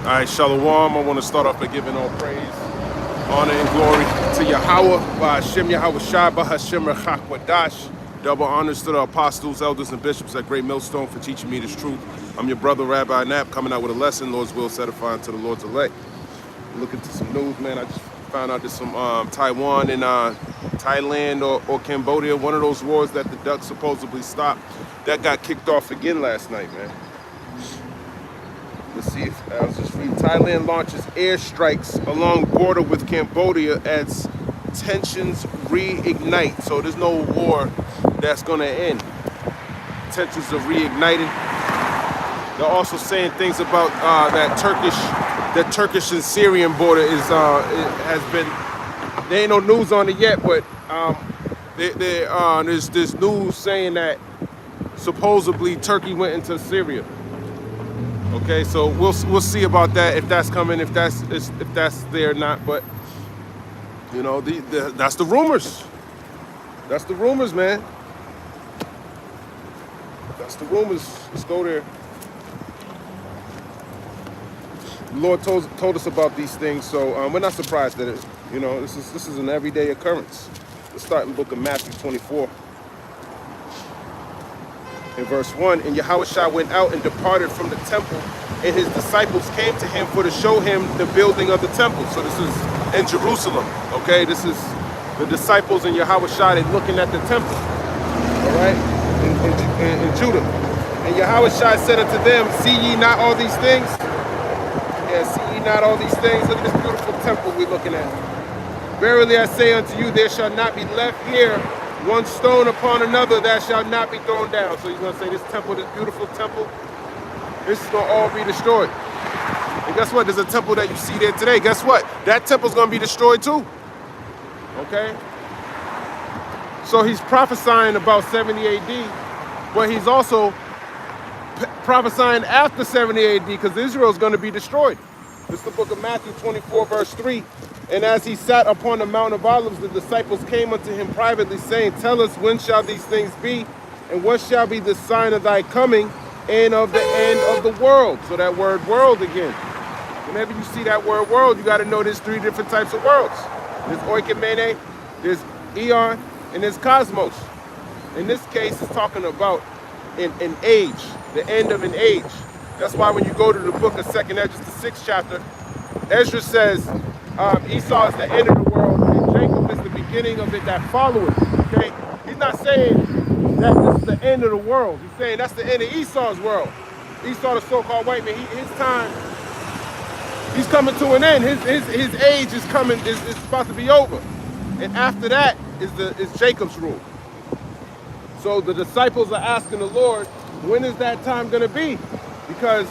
All right, Shalom. I want to start off by giving all praise, honor, and glory to Yahweh, by Hashem Yahweh Shai, by Hashem Rechak Wadash. Double honors to the apostles, elders, and bishops at Great Millstone for teaching me this truth. I'm your brother, Rabbi Knapp, coming out with a lesson, Lord's will, edifying to the Lord's elect. Looking to some news, man. I just found out there's some Taiwan and Thailand or Cambodia, one of those wars that the ducks supposedly stopped, that got kicked off again last night, man. Let's see if I was just reading. Thailand launches airstrikes along border with Cambodia as tensions reignite. So there's no war that's going to end. Tensions are reigniting. They're also saying things about that Turkish and Syrian border is has been. There ain't no news on it yet, but there's news saying that supposedly Turkey went into Syria. Okay, so we'll see about that, if that's coming, if that's there or not. But you know, that's the rumors. That's the rumors, man. That's the rumors. Let's go there. The Lord told us about these things, so we're not surprised at it. You know, this is an everyday occurrence. Let's start in the book of Matthew 24. In verse 1, and Yahushua went out and departed from the temple, and his disciples came to him to show him the building of the temple. So this is in Jerusalem, okay? This is the disciples and Yahushua, they're looking at the temple, all right, in Judah. And Yahushua said unto them, see ye not all these things? Yeah, see ye not all these things? Look at this beautiful temple we're looking at. Verily I say unto you, there shall not be left here one stone upon another that shall not be thrown down. So he's going to say this temple, this beautiful temple, this is going to all be destroyed. And guess what? There's a temple that you see there today. Guess what? That temple's going to be destroyed too. Okay? So he's prophesying about 70 AD, but he's also prophesying after 70 AD because Israel's going to be destroyed. This is the book of Matthew 24, verse 3. And as he sat upon the Mount of Olives, the disciples came unto him privately, saying, tell us, when shall these things be? And what shall be the sign of thy coming and of the end of the world? So that word world again. Whenever you see that word world, you got to know there's three different types of worlds. There's oikomene, there's eon, and there's cosmos. In this case, it's talking about an age, the end of an age. That's why when you go to the book of 2nd Ezra, the 6th chapter, Ezra says, Esau is the end of the world, and Jacob is the beginning of it that followeth. Okay? He's not saying that this is the end of the world. He's saying that's the end of Esau's world. Esau, the so-called white man, his time, he's coming to an end. His age is coming, is about to be over. And after that is Jacob's rule. So the disciples are asking the Lord, when is that time going to be? Because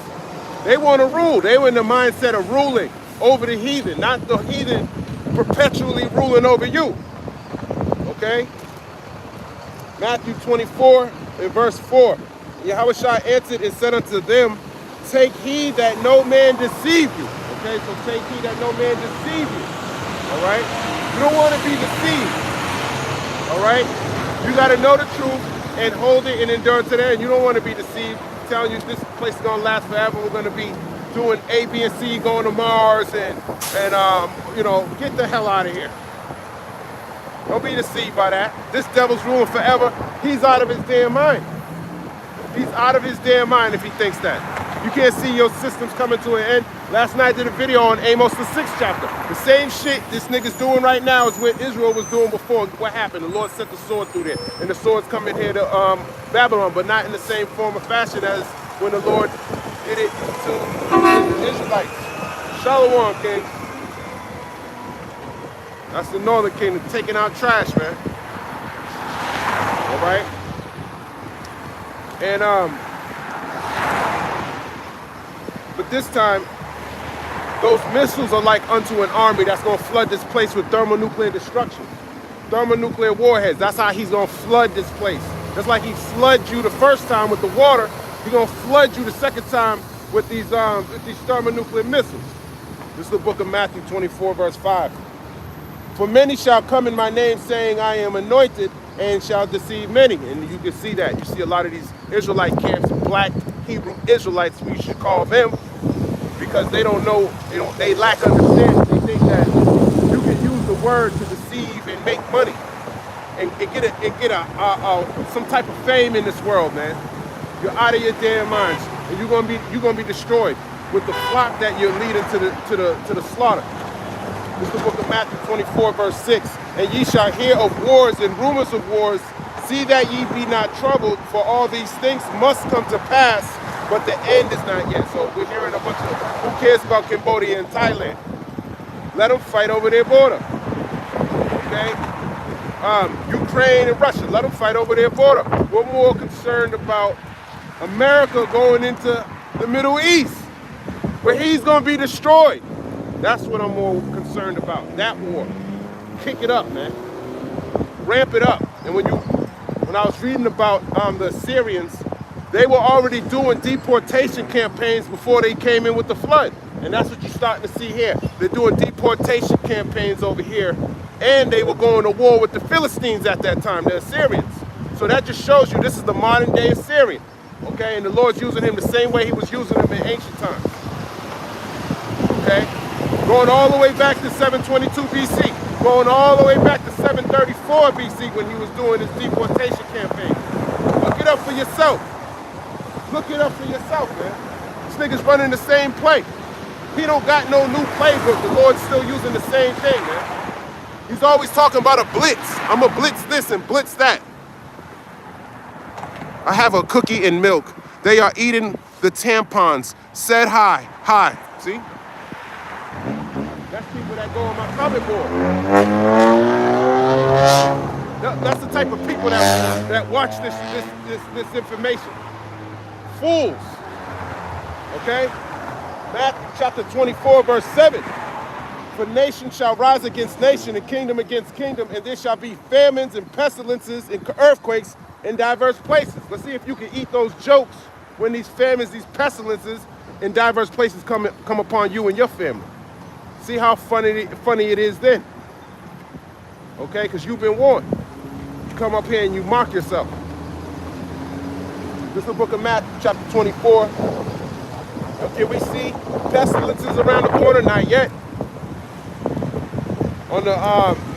they want to rule. They were in the mindset of ruling over the heathen, not the heathen perpetually ruling over you. Okay? Matthew 24 and verse 4. Yahushua answered and said unto them, take heed that no man deceive you. Okay, so take heed that no man deceive you. All right? You don't want to be deceived. All right? You got to know the truth and hold it and endure to the end. You don't want to be deceived. I'm telling you, this place is going to last forever. We're going to be doing A, B, and C, going to Mars, and you know, get the hell out of here. Don't be deceived by that. This devil's ruling forever. He's out of his damn mind. He's out of his damn mind if he thinks that. You can't see your systems coming to an end. Last night I did a video on Amos, the 6th chapter. The same shit this nigga's doing right now is what Israel was doing before. What happened? The Lord sent the sword through there. And the sword's coming here to Babylon, but not in the same form or fashion as when the Lord did it to the Israelites. Shalom, King. That's the Northern Kingdom taking out trash, man. All right? And, but this time, those missiles are like unto an army that's going to flood this place with thermonuclear destruction. Thermonuclear warheads. That's how he's going to flood this place. Just like he flooded you the first time with the water, he's going to flood you the second time with these thermonuclear missiles. This is the book of Matthew 24, verse 5. For many shall come in my name, saying, I am anointed, and shall deceive many. And you can see that. You see a lot of these Israelite camps, black Hebrew Israelites, we should call them, because they don't know, they lack understanding. They think that you can use the word to deceive and make money and get some type of fame in this world, man. You're out of your damn minds, and you're gonna be destroyed with the flock that you're leading to the slaughter. This is the book of Matthew 24, verse 6. And ye shall hear of wars and rumors of wars. See that ye be not troubled, for all these things must come to pass, but the end is not yet. So we're hearing a bunch of, who cares about Cambodia and Thailand? Let them fight over their border. Okay? Ukraine and Russia, let them fight over their border. We're more concerned about America going into the Middle East, where he's going to be destroyed. That's what I'm more concerned about, that war. Kick it up, man. Ramp it up. And when I was reading about the Assyrians, they were already doing deportation campaigns before they came in with the flood. And that's what you're starting to see here. They're doing deportation campaigns over here. And they were going to war with the Philistines at that time, the Assyrians. So that just shows you this is the modern day Assyrian. Okay, and the Lord's using him the same way he was using him in ancient times. Okay, going all the way back to 722 BC, going all the way back to 734 BC when he was doing his deportation campaign. Look it up for yourself. Look it up for yourself, man. This nigga's running the same play. He don't got no new playbook. The Lord's still using the same thing, man. He's always talking about a blitz. I'm gonna blitz this and blitz that. I have a cookie and milk. They are eating the tampons. Said hi. Hi. See? That's people that go on my comment board. That's the type of people that watch this information. Fools. Okay? Matthew chapter 24, verse 7. For nation shall rise against nation, and kingdom against kingdom, and there shall be famines and pestilences and earthquakes in diverse places. Let's see if you can eat those jokes when these famines, these pestilences in diverse places come upon you and your family. See how funny it is then. Okay, because you've been warned. You come up here and you mock yourself. This is the book of Matthew, chapter 24. Okay, we see pestilences around the corner, not yet. On the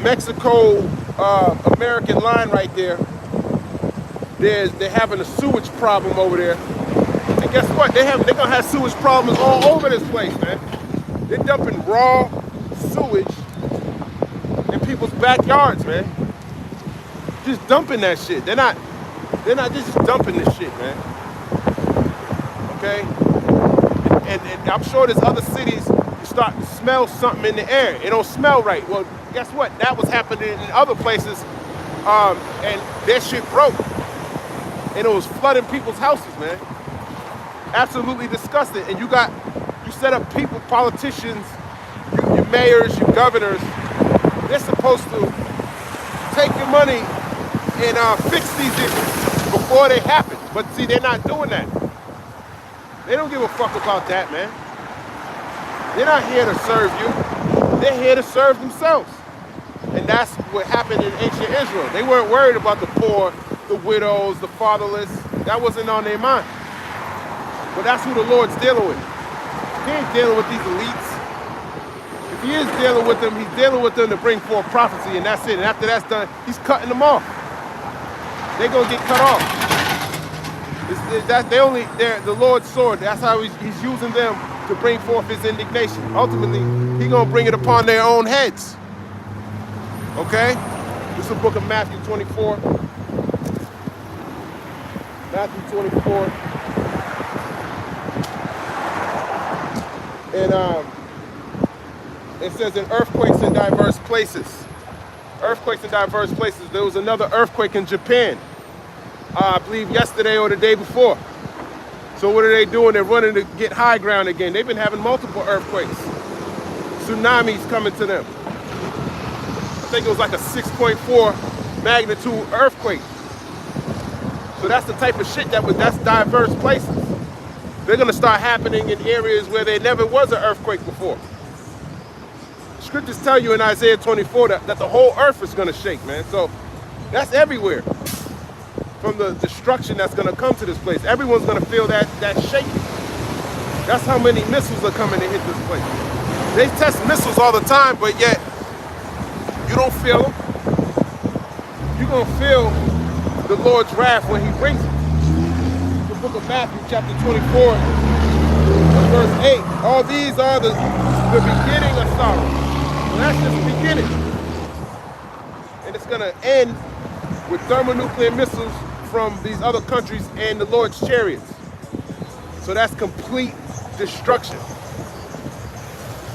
Mexico-American line right there, they're having a sewage problem over there. And guess what? They're gonna have sewage problems all over this place, man. They're dumping raw sewage in people's backyards, man. Just dumping that shit. They're not just dumping this shit, man. Okay? And I'm sure there's other cities you start to smell something in the air. It don't smell right. Well, guess what? That was happening in other places, and that shit broke. And it was flooding people's houses, man. Absolutely disgusting. And you set up people, politicians, your mayors, your governors. They're supposed to take your money and fix these issues before they happen. But see, they're not doing that. They don't give a fuck about that, man. They're not here to serve you. They're here to serve themselves. And that's what happened in ancient Israel. They weren't worried about the poor, the widows, the fatherless. That wasn't on their mind. But that's who the Lord's dealing with. He ain't dealing with these elites. If he is dealing with them, he's dealing with them to bring forth prophecy, and that's it. And after that's done, he's cutting them off. They're going to get cut off. They're the Lord's sword. That's how he's using them to bring forth his indignation. Ultimately, he's going to bring it upon their own heads. Okay? This is the book of Matthew 24. Matthew 24. And it says in earthquakes in diverse places. Earthquakes in diverse places. There was another earthquake in Japan. I believe yesterday or the day before. So what are they doing? They're running to get high ground again. They've been having multiple earthquakes. Tsunamis coming to them. I think it was like a 6.4 magnitude earthquake. So that's the type of shit that's diverse places. They're gonna start happening in areas where there never was an earthquake before. Scriptures tell you in Isaiah 24 that the whole earth is gonna shake, man. So that's everywhere. From the destruction that's gonna come to this place. Everyone's gonna feel that shaking. That's how many missiles are coming to hit this place. They test missiles all the time, but yet you don't feel them. You're going to feel the Lord's wrath when he brings it. The book of Matthew, chapter 24, verse 8. All these are the beginning of sorrow. So that's just the beginning. And it's going to end with thermonuclear missiles from these other countries and the Lord's chariots. So that's complete destruction.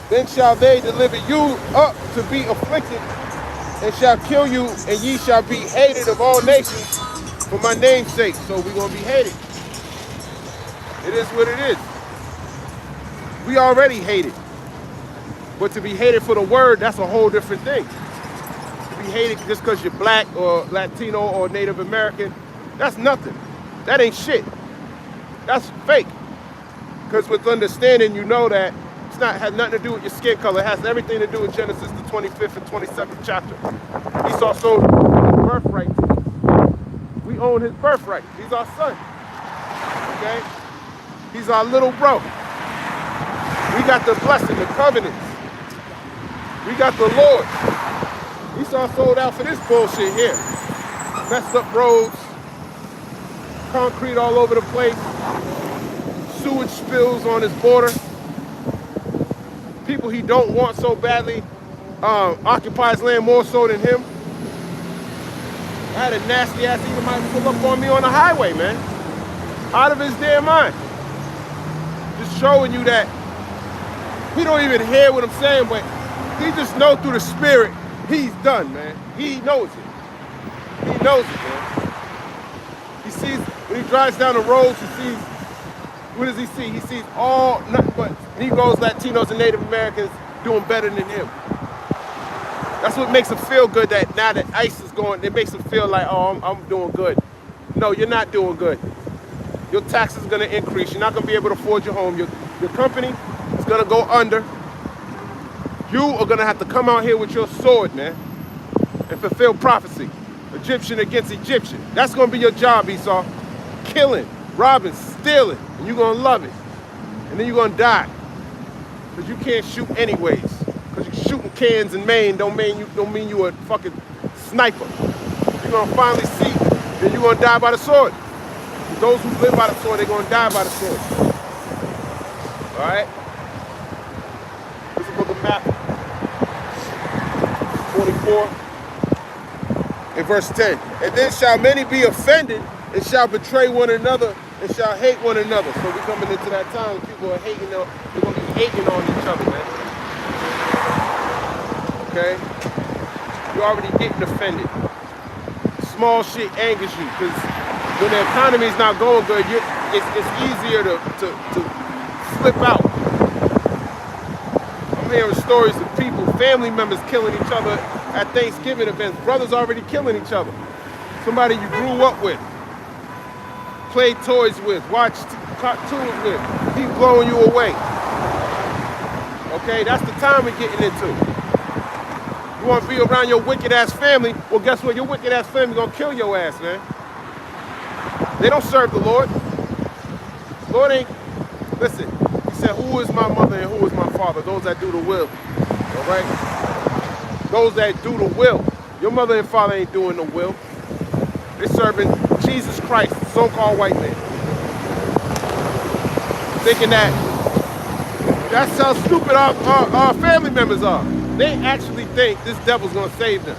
Then shall they deliver you up to be afflicted, and shall kill you, and ye shall be hated of all nations for my name's sake. So we're going to be hated. It is what it is. We already hated. But to be hated for the word, that's a whole different thing. To be hated just because you're black or Latino or Native American, that's nothing. That ain't shit. That's fake. Because with understanding, you know that it's not has nothing to do with your skin color. It has everything to do with Genesis, the 25th and 27th chapter. Esau sold his birthright to us. We own his birthright. He's our son. Okay? He's our little bro. We got the blessing, the covenants. We got the Lord. Esau sold out for this bullshit here. Messed up roads, concrete all over the place, sewage spills on his border. People he don't want so badly occupies land more so than him. I had a nasty ass Edomite pull up on me on the highway, man. Out of his damn mind. Just showing you that he don't even hear what I'm saying, but he just knows through the spirit he's done, man. He knows it. He knows it, man. He sees, when he drives down the roads, he sees, what does he see? He sees all, nothing but Negroes, Latinos, and Native Americans doing better than him. That's what makes him feel good, that now that ICE is going, it makes him feel like, oh, I'm doing good. No, you're not doing good. Your taxes are going to increase. You're not going to be able to afford your home. Your company is going to go under. You are going to have to come out here with your sword, man, and fulfill prophecy. Egyptian against Egyptian. That's going to be your job, Esau. Killing, robbing, stealing, and you're going to love it. And then you're going to die. Because you can't shoot anyways. Because you're shooting cans in Maine don't mean you a fucking sniper. You're going to finally see that you're going to die by the sword. Those who live by the sword, they're going to die by the sword. All right? This is the book of Matthew 24 and verse 10. And then shall many be offended and shall betray one another and shall hate one another. So we're coming into that time when people are hating, they're going to be hating on each other, man. Okay? You're already getting offended. Small shit angers you because when the economy's not going good, it's easier to flip out. I'm hearing stories of people, family members killing each other at Thanksgiving events. Brothers already killing each other. Somebody you grew up with, played toys with, watched cartoons with, keep blowing you away. Okay, that's the time we're getting into. You want to be around your wicked ass family? Well, guess what? Your wicked ass family gonna kill your ass, man. They don't serve the Lord. The Lord ain't, listen, he said, who is my mother and who is my father? Those that do the will, all right? Those that do the will. Your mother and father ain't doing the will. They're serving Jesus Christ, the so-called white man. Thinking that's how stupid our family members are. They actually think this devil's gonna save them.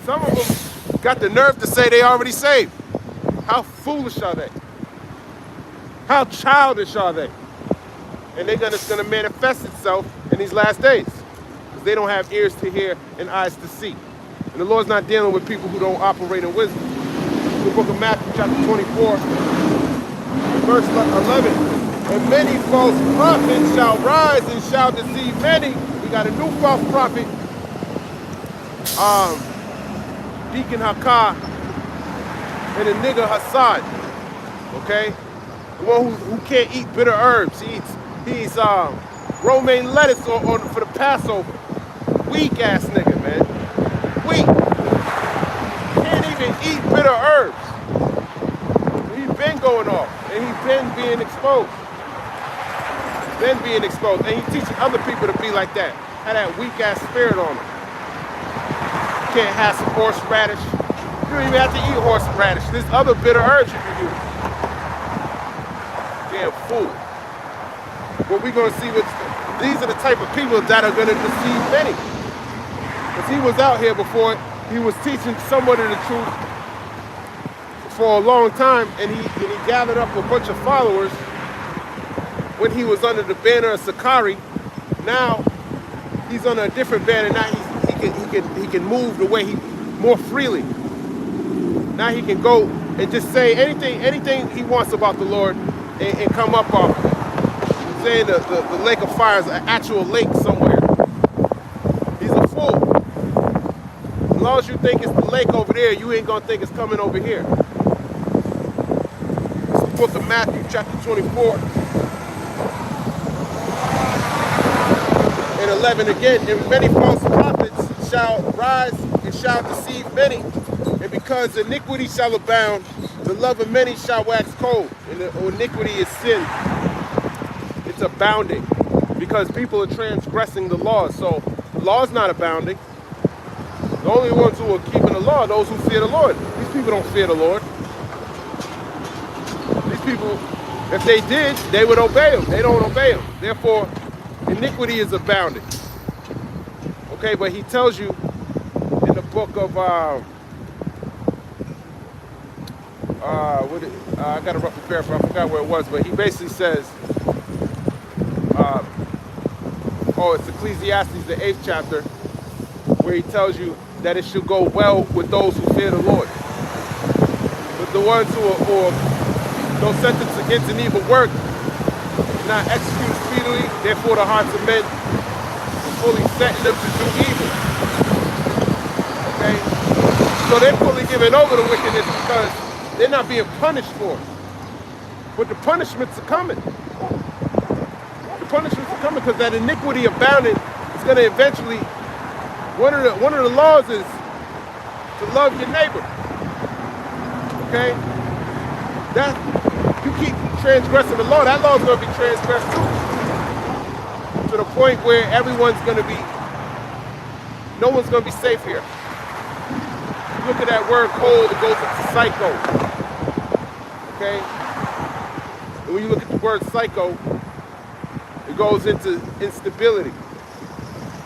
Some of them got the nerve to say they already saved. How foolish are they? How childish are they? And it's gonna manifest itself in these last days. Because they don't have ears to hear and eyes to see. And the Lord's not dealing with people who don't operate in wisdom. The book of Matthew, chapter 24, verse 11. And many false prophets shall rise and shall deceive many. We got a new false prophet, Deacon Hakah, and a nigga Hassan, okay? The one who can't eat bitter herbs. He eats romaine lettuce for the Passover. Weak ass nigga, man. Weak. Can't even eat bitter herbs. He's been going off, and he's been being exposed. then being exposed. And he's teaching other people to be like that. Have that weak ass spirit on them. You can't have some horseradish. You don't even have to eat horseradish. There's other bitter herbs you can use. Damn fool. But we're gonna see these are the type of people that are gonna deceive many. Because he was out here before, he was teaching somebody the truth for a long time, and he gathered up a bunch of followers when he was under the banner of Sakari. Now he's on a different banner. Now he can move the way more freely. Now he can go and just say anything he wants about the Lord and come up off it. Saying the lake of fire is an actual lake somewhere. He's a fool. As long as you think it's the lake over there, you ain't gonna think it's coming over here. It's the book of Matthew, chapter 24. And 11 again, and many false prophets shall rise and shall deceive many, and because iniquity shall abound, the love of many shall wax cold, and the iniquity is sin. It's abounding because people are transgressing the law. So the law is not abounding. The only ones who are keeping the law are those who fear the Lord. These people don't fear the Lord. These people, if they did, they would obey him. They don't obey him. Therefore, iniquity is abounding. Okay, but he tells you in the book of I got a rough paraphrase. I forgot where it was, but he basically says, it's Ecclesiastes, the 8th chapter, where he tells you that it should go well with those who fear the Lord. But the ones who are no sentence against an evil work, not execute speedily, therefore the hearts of men are fully setting them to do evil. Okay? So they're fully giving over to wickedness because they're not being punished for it. But the punishments are coming. The punishments are coming because that iniquity abounding is going to eventually, one of the laws is to love your neighbor. Okay? That you keep transgressing the law, that law is going to be transgressed too. To the point where everyone's going to be, no one's going to be safe here. You look at that word cold, it goes into psycho. Okay? And when you look at the word psycho, it goes into instability,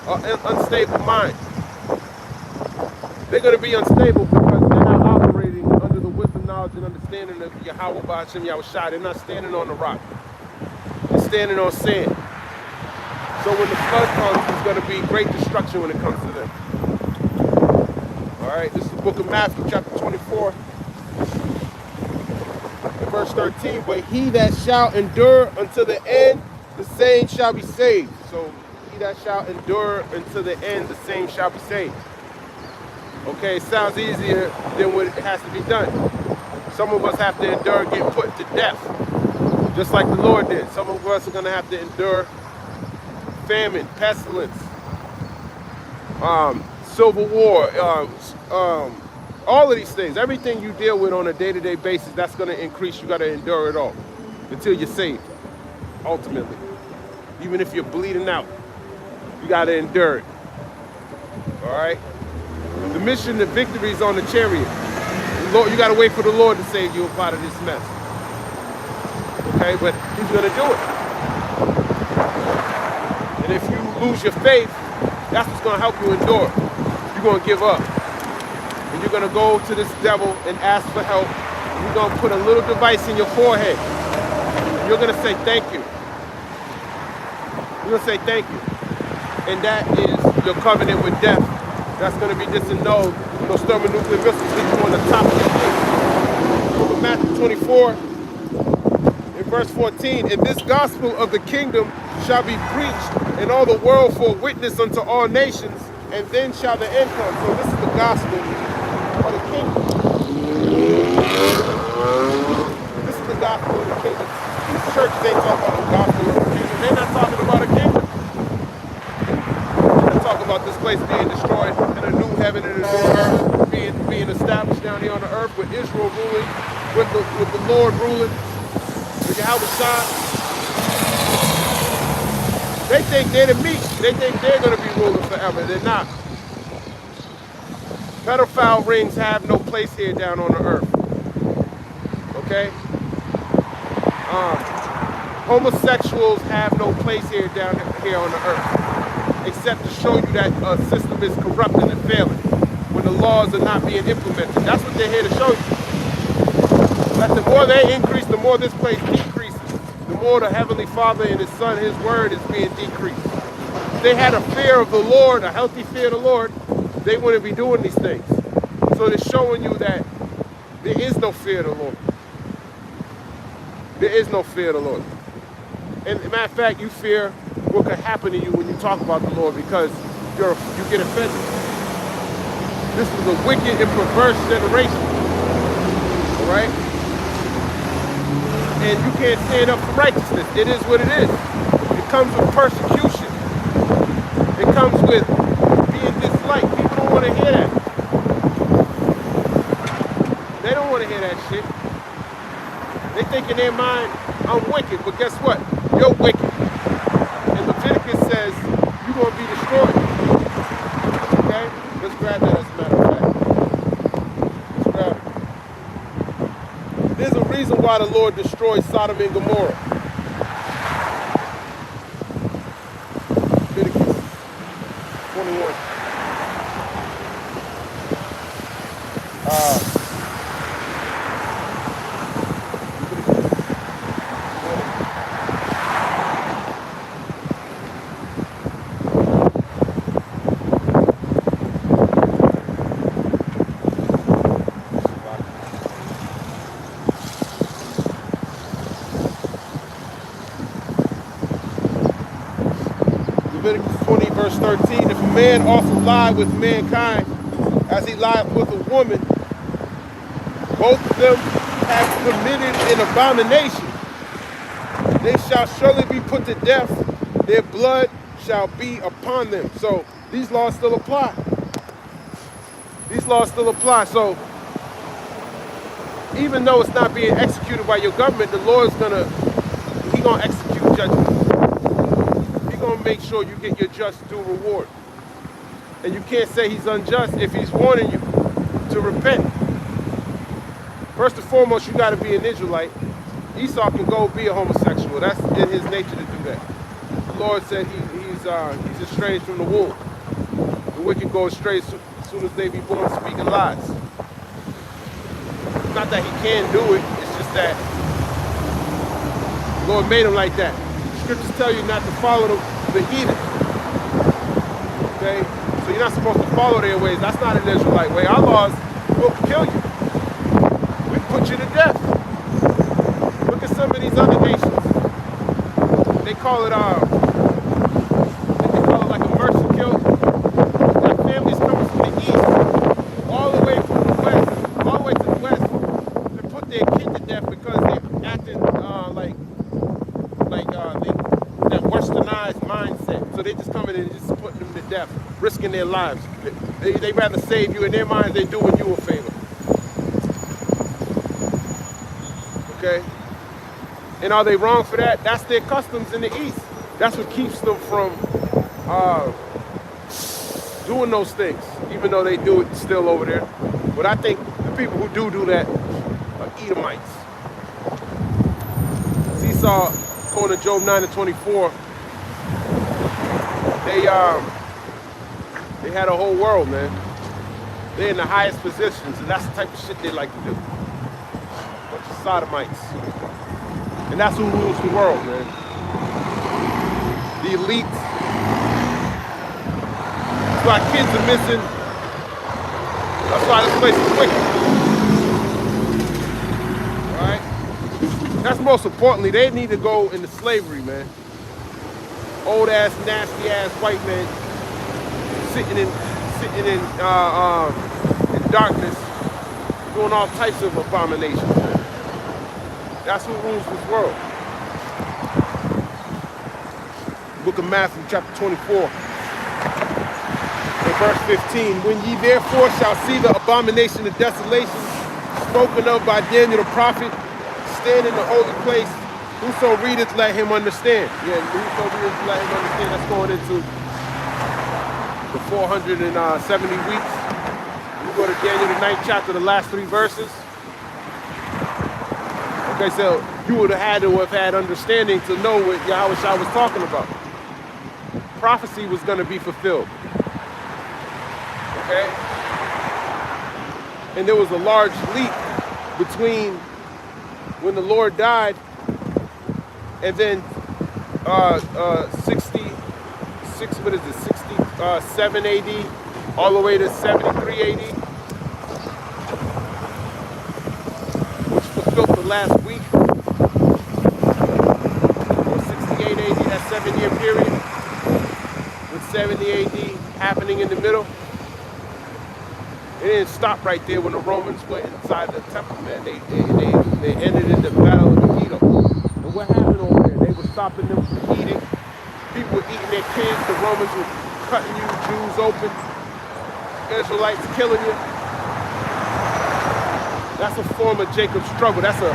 an unstable mind. They're going to be unstable because they're not operating under the wisdom, knowledge, and understanding of Yahweh Ba'ashem Yahushua. They're not standing on the rock. They're standing on sand. So when the flood comes, there's going to be great destruction when it comes to them. All right, this is the book of Matthew, chapter 24, verse 13. But he that shall endure unto the end, the same shall be saved. So he that shall endure unto the end, the same shall be saved. Okay, it sounds easier than what it has to be done. Some of us have to endure getting put to death, just like the Lord did. Some of us are going to have to endure famine, pestilence, civil war, all of these things. Everything you deal with on a day-to-day basis, that's going to increase. You got to endure it all until you're saved, ultimately. Even if you're bleeding out, you got to endure it. All right? The mission, the victory is on the chariot. Lord, you got to wait for the Lord to save you out of this mess. Okay, but he's going to do it. And if you lose your faith, that's what's going to help you endure. You're going to give up. And you're going to go to this devil and ask for help. You're going to put a little device in your forehead. You're going to say thank you. You're going to say thank you. And that is your covenant with death. That's going to be disannulled. Those thermonuclear missiles hit you on the top of your head. Book of Matthew 24, in verse 14. And this gospel of the kingdom shall be preached in all the world for a witness unto all nations, and then shall the end come. So this is the gospel of the kingdom. This is the gospel of the kingdom. These churches ain't talking about the gospel of the kingdom. They're not talking about a kingdom. Talk about this place being destroyed and a new heaven and a new earth being established down here on the earth with Israel ruling, with the Lord ruling, with Yahweh Shah. They think they're the meek. They think they're going to be ruling forever. They're not. Pedophile rings have no place here down on the earth. Okay? Homosexuals have no place here down here on the earth, except to show you that a system is corrupting and failing when the laws are not being implemented. That's what they're here to show you. That the more they increase, the more this place decreases. The more the Heavenly Father and His Son, His Word, is being decreased. If they had a fear of the Lord, a healthy fear of the Lord, they wouldn't be doing these things. So they're showing you that there is no fear of the Lord. There is no fear of the Lord. And as a matter of fact, you fear what could happen to you when you talk about the Lord because you get offended. This is a wicked and perverse generation. All right? And you can't stand up for righteousness. It is what it is. It comes with persecution. It comes with being disliked. People don't want to hear that. They don't want to hear that shit. They think in their mind, I'm wicked, but guess what? You're wicked. And Leviticus says you're going to be destroyed. Okay? Let's grab that as a matter of fact. Let's grab it. There's a reason why the Lord destroyed Sodom and Gomorrah. Leviticus 21. Leviticus 20, verse 13, if a man also lie with mankind as he lied with a woman, both of them have committed an abomination. They shall surely be put to death. Their blood shall be upon them. So these laws still apply. These laws still apply. So even though it's not being executed by your government, the Lord's gonna execute judgment. Going to make sure you get your just due reward. And you can't say He's unjust if He's warning you to repent. First and foremost, you got to be an Israelite. Esau can go be a homosexual. That's in his nature to do that. The Lord said he's estranged from the womb. The wicked go astray as soon as they be born speaking lies. It's not that he can do it. It's just that the Lord made him like that. Scriptures tell you not to follow the heathen. Okay? So you're not supposed to follow their ways. That's not an Israelite way. Our laws will kill you. We put you to death. Look at some of these other nations. They call it like a mercy kill. Like families coming from the east, all the way from the west, all the way to the west, to put their kid to death because they're acting that westernized mindset. So they just come in and just putting them to death, risking their lives. They rather save you. In their minds, they're doing you a favor. Okay? And are they wrong for that? That's their customs in the East. That's what keeps them from doing those things, even though they do it still over there. But I think the people who do that are Edomites. Esau, according to Job 9:24, they had a whole world, man. They're in the highest positions, and that's the type of shit they like to do. Bunch of sodomites. And that's who rules the world, man. The elites. That's why kids are missing. That's why this place is wicked. Alright? That's most importantly, they need to go into slavery, man. Old ass, nasty ass white men sitting in darkness, doing all types of abominations, man. That's who rules this world. Book of Matthew, chapter 24, and verse 15. When ye therefore shall see the abomination of desolation spoken of by Daniel the prophet, stand in the holy place, Whoso readeth, let him understand. Yeah, whoso readeth, let him understand. That's going into the 470 weeks. You go to Daniel, the 9th chapter, the last 3 verses. Okay, so you would have had to have had understanding to know what Yahweh Shah was talking about. Prophecy was going to be fulfilled. Okay? And there was a large leap between when the Lord died and then 67 AD all the way to 73 AD, which fulfilled the last week, or 68 AD, that 7-year period, with 70 AD happening in the middle. It didn't stop right there when the Romans went inside the temple, man. They ended in the battle of Megiddo. And what happened over there? They were stopping them from eating. People were eating their kids. The Romans were cutting you Jews open. Israelites killing you. That's a form of Jacob's struggle. That's a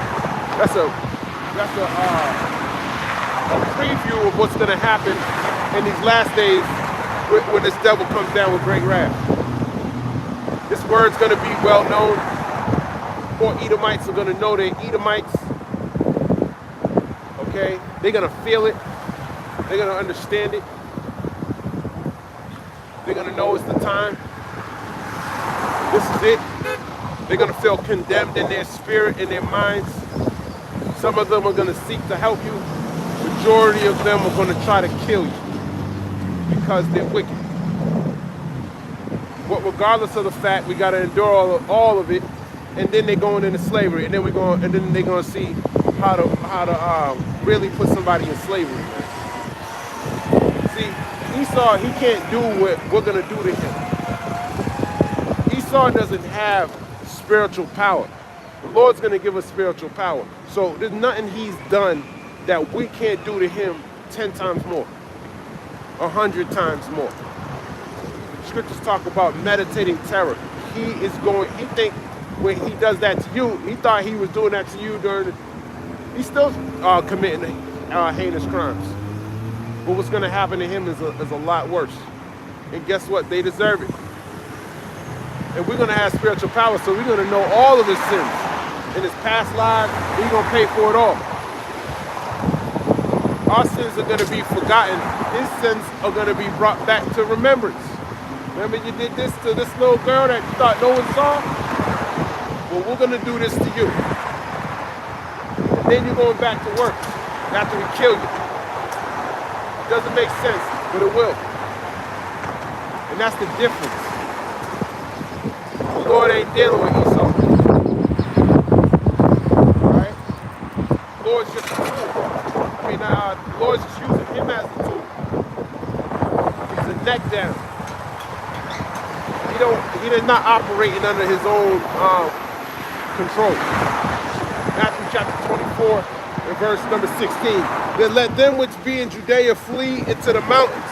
preview of what's going to happen in these last days when this devil comes down with great wrath. This word's going to be well known. More Edomites are going to know they're Edomites. Okay? They're going to feel it. They're going to understand it. They're going to know it's the time. This is it. They're going to feel condemned in their spirit, in their minds. Some of them are going to seek to help you. The majority of them are going to try to kill you because they're wicked. But regardless of the fact, we got to endure all of it, and then they're going into slavery, and then they're going to see how to really put somebody in slavery. See, Esau, he can't do what we're going to do to him. Esau doesn't have spiritual power. The Lord's going to give us spiritual power. So there's nothing he's done that we can't do to him 10 times more, 100 times more. Scriptures talk about meditating terror. He think when he does that to you, he thought he was doing that to you he's still committing heinous crimes. But what's going to happen to him is a lot worse. And guess what? They deserve it. And we're going to have spiritual power, so we're going to know all of his sins in his past lives. We're going to pay for it all. Our sins are going to be forgotten. His sins are going to be brought back to remembrance. Remember you did this to this little girl that you thought no one saw? Well, we're going to do this to you. And then you're going back to work after we kill you. It doesn't make sense, but it will. And that's the difference. The Lord ain't dealing with Esau. Alright? The Lord's just a tool. The Lord's just using him as a tool. He's a neck down. He is not operating under his own control. Matthew chapter 24 and verse number 16. Then let them which be in Judea flee into the mountains.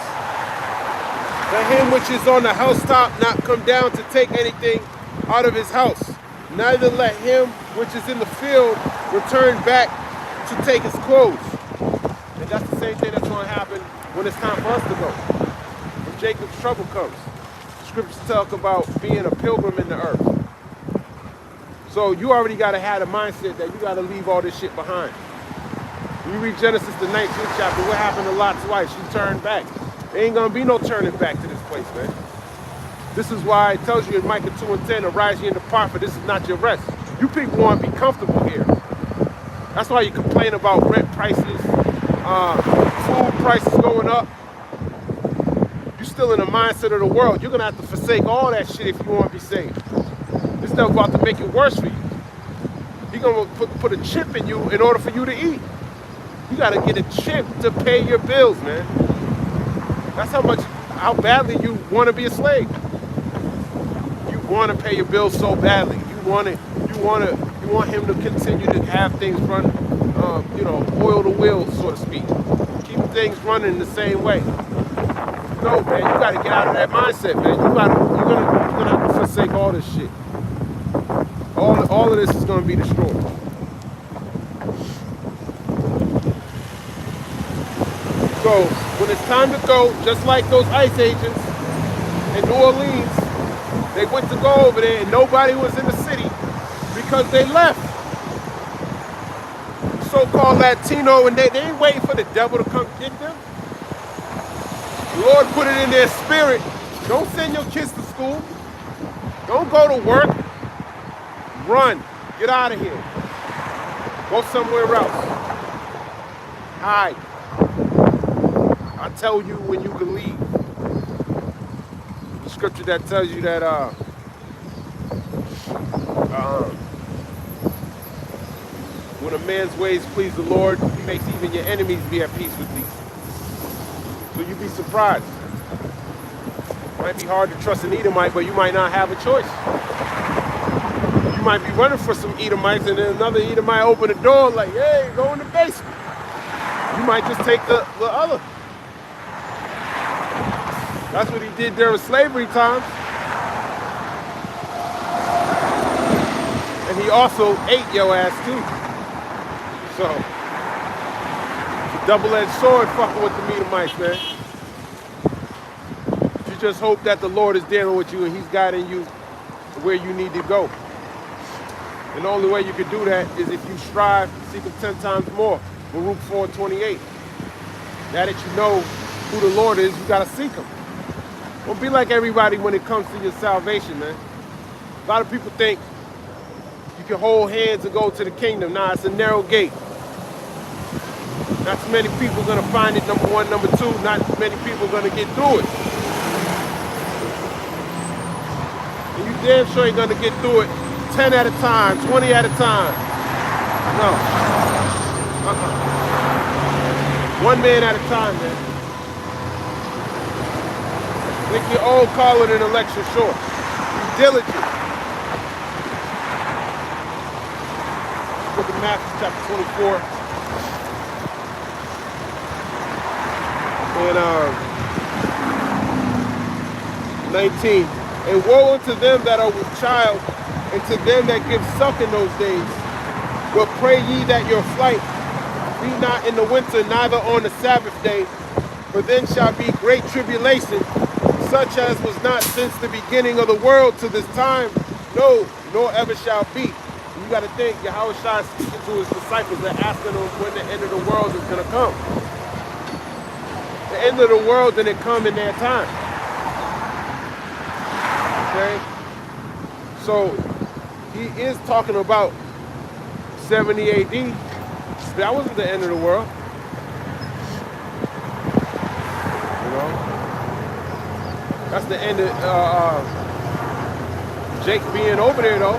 Let him which is on the housetop not come down to take anything out of his house. Neither let him which is in the field return back to take his clothes. And that's the same thing that's going to happen when it's time for us to go. When Jacob's trouble comes. Scriptures talk about being a pilgrim in the earth. So you already got to have a mindset that you got to leave all this shit behind. When you read Genesis, the 19th chapter, what happened to Lot's wife? She turned back. There ain't going to be no turning back to this place, man. This is why it tells you in Micah 2:10, arise ye and depart, for this is not your rest. You people want to be comfortable here. That's why you complain about rent prices, food prices going up. Still in the mindset of the world, you're gonna have to forsake all that shit if you want to be saved. This stuff about to make it worse for you. He's gonna put a chip in you in order for you to eat. You gotta get a chip to pay your bills, man. That's how badly you want to be a slave. You want to pay your bills so badly. You want him to continue to have things run, oil the wheels, so to speak. Keep things running the same way. No, man, you gotta get out of that mindset, man. You're gonna have to forsake all this shit. All of this is gonna be destroyed. So when it's time to go, just like those ICE agents in New Orleans, they went to go over there and nobody was in the city because they left. So-called Latino, and they ain't waiting for the devil to come get them. The Lord put it in their spirit. Don't send your kids to school. Don't go to work. Run. Get out of here. Go somewhere else. Hide. I'll tell you when you can leave. The scripture that tells you that when a man's ways please the Lord, he makes even your enemies be at peace with thee. So you'd be surprised. Might be hard to trust an Edomite, but you might not have a choice. You might be running for some Edomites, and then another Edomite open the door like, hey, go in the basement. You might just take the other. That's what he did during slavery times. And he also ate your ass too. So, it's a double-edged sword fucking with the Edomites, man. You just hope that the Lord is dealing with you and he's guiding you where you need to go. And the only way you can do that is if you strive to seek him 10 times more. Baruch 4:28. Now that you know who the Lord is, you gotta seek him. Don't be like everybody when it comes to your salvation, man. A lot of people think you can hold hands and go to the kingdom. Nah, it's a narrow gate. Not too many people are gonna find it, number one. Number two, not many people are gonna get through it. And you damn sure ain't gonna get through it 10 at a time, 20 at a time. No. One man at a time, man. Think your old calling and election short. Be diligent. Look at Matthew chapter 24. And 19. And woe unto them that are with child, and to them that give suck in those days. But pray ye that your flight be not in the winter, neither on the Sabbath day, for then shall be great tribulation, such as was not since the beginning of the world to this time, no, nor ever shall be. You got to think, Yahweh Shai is speaking to his disciples and asking them when the end of the world is going to come. The end of the world didn't come in their time. Okay? So, he is talking about 70 AD. That wasn't the end of the world. You know? That's the end of Jake being over there, though.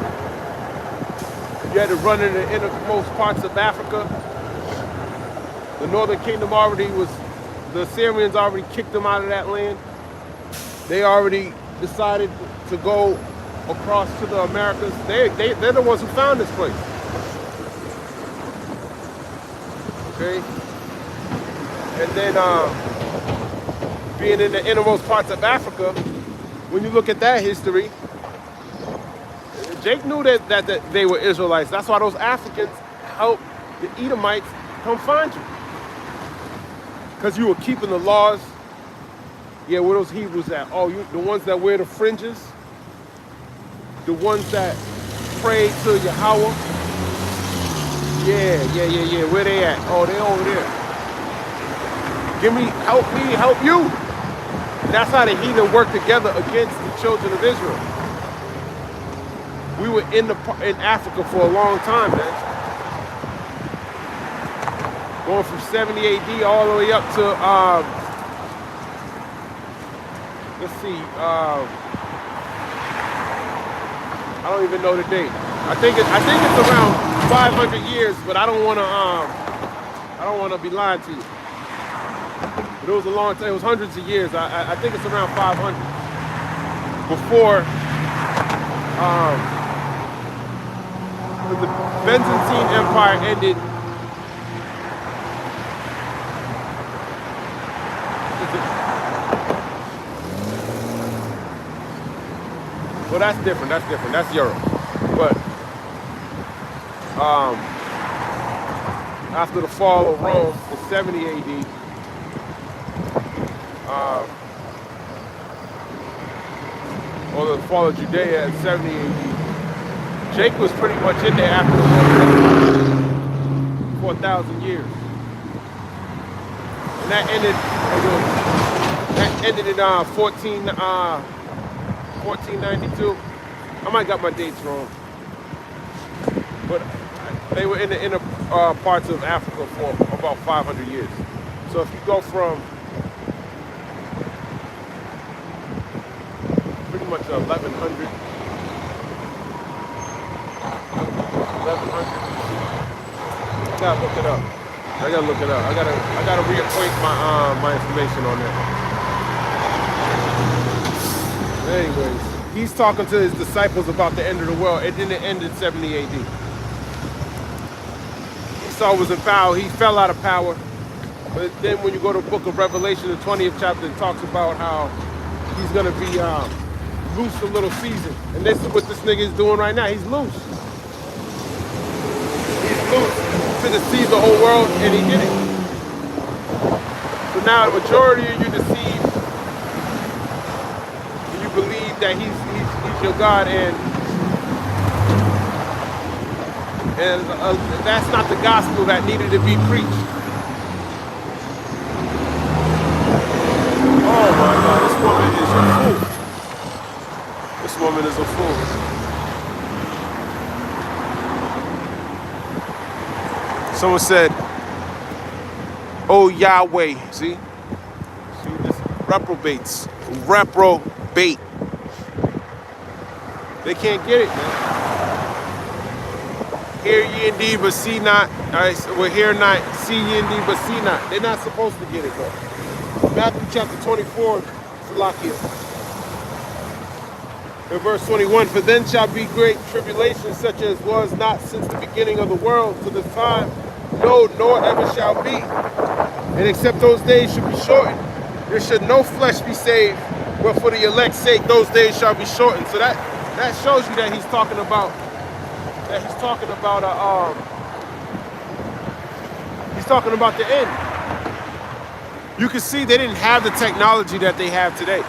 You had to run in the innermost parts of Africa. The northern kingdom already was, the Assyrians already kicked them out of that land. They already decided to go across to the Americas. They're the ones who found this place. Okay? And then being in the innermost parts of Africa, when you look at that history, Jake knew that they were Israelites. That's why those Africans helped the Edomites come find you. Because you were keeping the laws. Yeah, where those Hebrews at? Oh, the ones that wear the fringes? The ones that pray to Yahweh? Yeah. Where they at? Oh, they over there. Help you. And that's how the heathen worked together against the children of Israel. We were in Africa for a long time, man. Going from 70 AD all the way up to let's see, I don't even know the date. I think it's around 500 years, but I don't want to be lying to you. But it was a long time. It was hundreds of years. I think it's around 500 before the Byzantine Empire ended. Well, that's different. That's Europe. But after the fall of Rome in 70 AD, uh, or the fall of Judea at 70 AD. Jake was pretty much in there after the war for 1,000 years. And that ended in 1492. I might got my dates wrong. But they were in the inner parts of Africa for about 500 years. So if you go from pretty much 1100, I gotta look it up. I gotta reacquaint my information on that. Anyways, he's talking to his disciples about the end of the world. It didn't end in 70 AD. Esau was in power. He fell out of power. But then when you go to the book of Revelation, the 20th chapter, it talks about how he's going to be loose a little season. And this is what this nigga is doing right now. He's loose. He's loose to deceive the whole world, and he did it. So now the majority of you deceived, and you believe that he's your God, and that's not the gospel that needed to be preached. Oh my God, this woman is a fool. This woman is a fool. Someone said, oh Yahweh, see this? Reprobate. They can't get it, man. Hear ye indeed, but see not. Well, hear not, see ye indeed, but see not. They're not supposed to get it, though. Matthew chapter 24, Salakia. In verse 21, for then shall be great tribulation, such as was not since the beginning of the world to the time, no, nor ever shall be. And except those days should be shortened, there should no flesh be saved, but for the elect's sake, those days shall be shortened. So that shows you that he's talking about the end. You can see they didn't have the technology that they have today.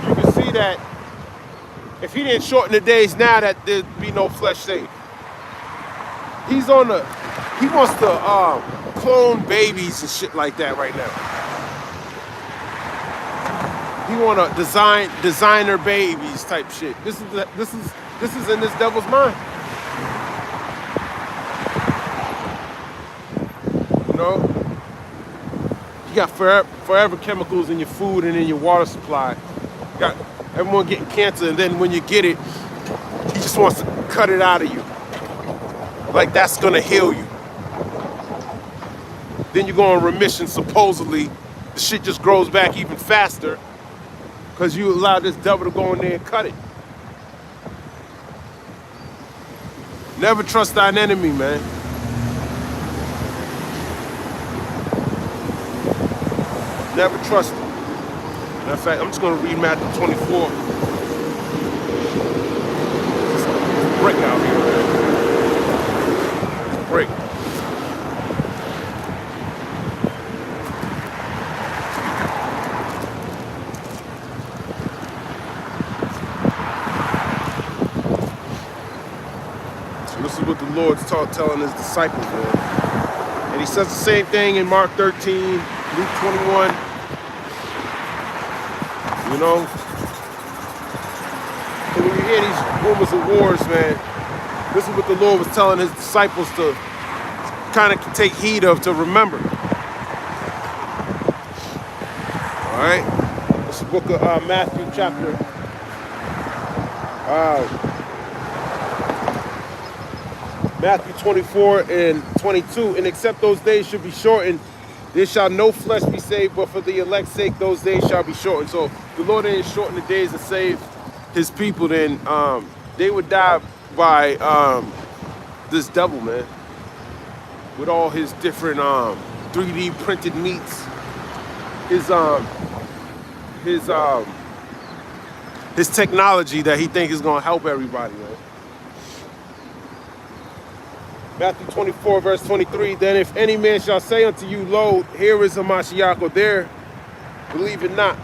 You can see that if he didn't shorten the days now, that there'd be no flesh saved. He wants to clone babies and shit like that right now. He want to designer babies type shit. This is in this devil's mind. You know, you got forever chemicals in your food and in your water supply. You got everyone getting cancer, and then when you get it, he just wants to cut it out of you. Like that's gonna heal you. Then you go on remission, supposedly. The shit just grows back even faster because you allow this devil to go in there and cut it. Never trust thine enemy, man. Never trust him. Matter of fact, I'm just going to read Matthew 24. It's a brick out here, man. It's a brick. So this is what the Lord's telling his disciples, man. And he says the same thing in Mark 13, Luke 21. You know? So when you hear these rumors of wars, man, this is what the Lord was telling his disciples to kind of take heed of, to remember. All right? This is the book of Matthew chapter Matthew 24 and 22. And except those days should be shortened, there shall no flesh be saved, but for the elect's sake, those days shall be shortened. So the Lord didn't shorten the days to save his people, then they would die by this devil, man. With all his different 3D printed meats. His technology that he thinks is gonna help everybody, man. Matthew 24, verse 23, then if any man shall say unto you, lo, here is a Mashiach, or there Believe it not.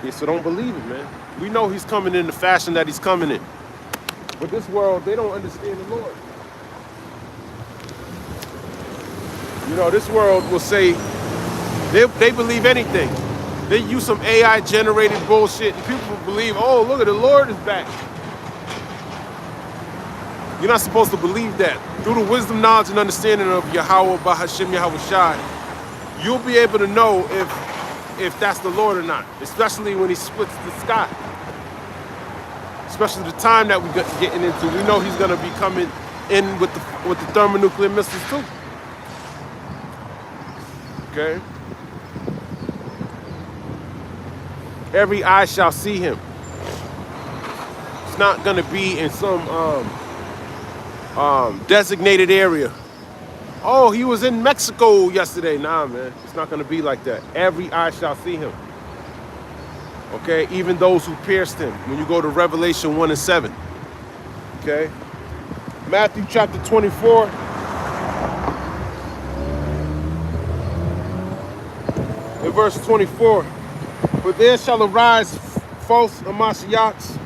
Yeah, so don't believe it, man. We know he's coming in the fashion that he's coming in. But this world, they don't understand the Lord. You know, this world will say, they believe anything. They use some AI generated bullshit and people believe, oh, look at the Lord is back. You're not supposed to believe that. Through the wisdom, knowledge, and understanding of Yahweh, Bahashim, Yahweh Shai, you'll be able to know if that's the Lord or not, especially when he splits the sky. Especially the time that we're getting into. We know he's going to be coming in with the thermonuclear missiles too. Okay? Every eye shall see him. It's not going to be in some designated area. Oh, he was in Mexico yesterday. Nah, man. It's not going to be like that. Every eye shall see him. Okay? Even those who pierced him. When you go to Revelation 1 and 7. Okay? Matthew chapter 24. In verse 24. For there shall arise false Amashiachs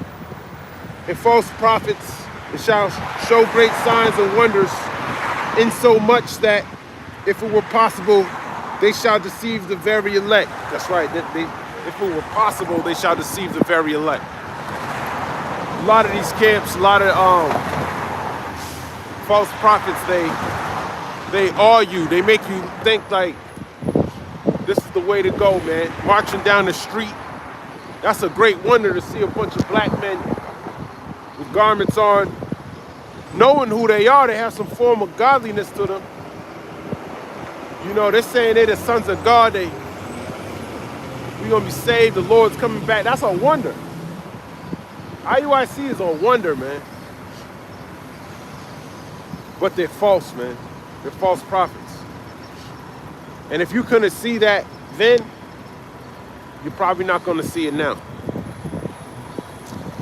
and false prophets, and shall show great signs and wonders, insomuch that, if it were possible, they shall deceive the very elect. That's right. If it were possible, they shall deceive the very elect. A lot of these camps, a lot of false prophets, they argue. They make you think like this is the way to go, man. Marching down the street. That's a great wonder to see a bunch of black men with garments on, knowing who they are. They have some form of godliness to them. You know, they're saying they're the sons of God. We're going to be saved. The Lord's coming back. That's a wonder. IUIC is a wonder, man. But they're false, man. They're false prophets. And if you couldn't see that then, you're probably not going to see it now.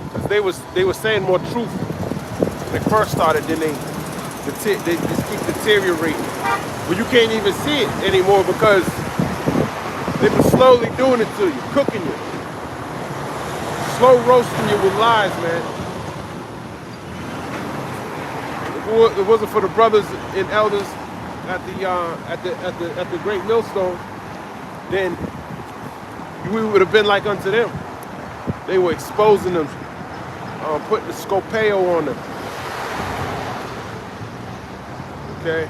Because they were saying more truth when they first started, then they just keep deteriorating. But you can't even see it anymore because they've been slowly doing it to you, cooking you, slow roasting you with lies, man. If it wasn't for the brothers and elders at the Great Millstone, then we would have been like unto them. They were exposing them, putting the scopeo on them. Okay?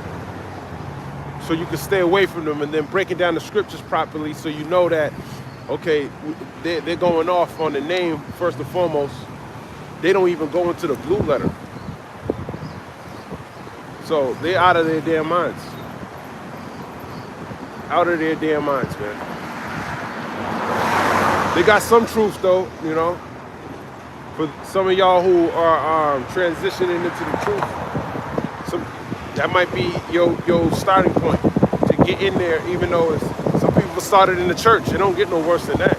So you can stay away from them, and then breaking down the scriptures properly so you know that, okay, they're going off on the name first and foremost. They don't even go into the blue letter. So they're out of their damn minds. Out of their damn minds, man. They got some truth though, you know. For some of y'all who are transitioning into the truth, that might be your starting point to get in there, even though some people started in the church. It don't get no worse than that.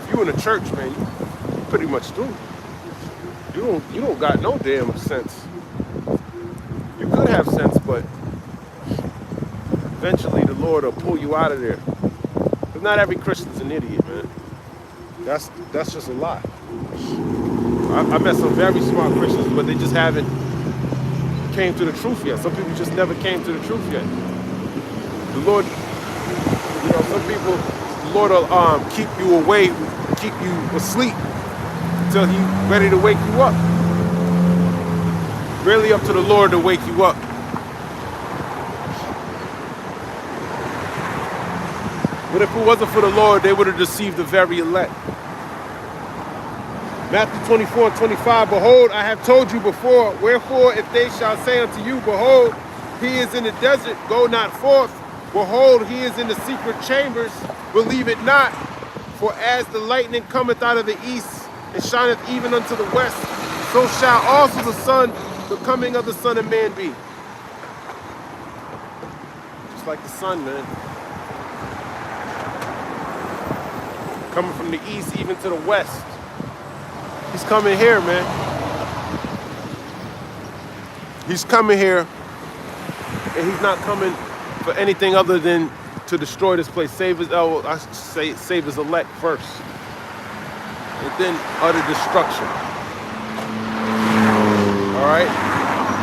If you in the church, man, you pretty much through. You don't got no damn sense. You could have sense, but eventually the Lord will pull you out of there. Because not every Christian's an idiot, man. That's just a lie. I met some very smart Christians, but they just haven't came to the truth yet. Some people just never came to the truth yet. The Lord, you know, some people, the Lord will keep you away, keep you asleep until He's ready to wake you up. Really up to the Lord to wake you up. But if it wasn't for the Lord, they would have deceived the very elect. Matthew 24:25, behold, I have told you before, wherefore if they shall say unto you, behold, he is in the desert, go not forth. Behold, he is in the secret chambers, believe it not. For as the lightning cometh out of the east, and shineth even unto the west, so shall also the coming of the Son of Man be. Just like the sun, man. Coming from the east even to the west. He's coming here, man. He's coming here, and he's not coming for anything other than to destroy this place. Save his, I should say, save his elect first, and then utter destruction. All right,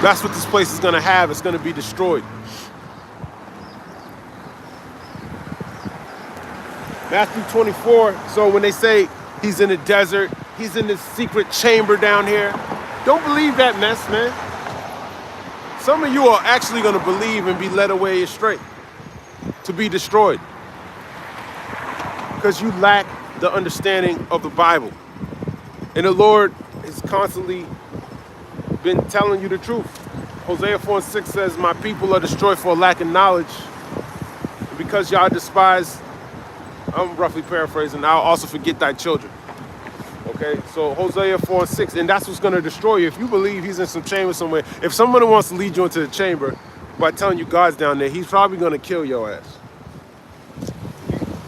that's what this place is going to have. It's going to be destroyed. Matthew 24. So when they say he's in the desert, he's in this secret chamber down here, don't believe that mess, man. Some of you are actually going to believe and be led away astray, to be destroyed, because you lack the understanding of the Bible. And the Lord has constantly been telling you the truth. Hosea 4:6 says, my people are destroyed for a lack of knowledge. And because y'all despise, I'm roughly paraphrasing, I'll also forget thy children. Okay, so Hosea 4:6, and that's what's going to destroy you. If you believe he's in some chamber somewhere, if someone wants to lead you into the chamber by telling you God's down there, he's probably going to kill your ass.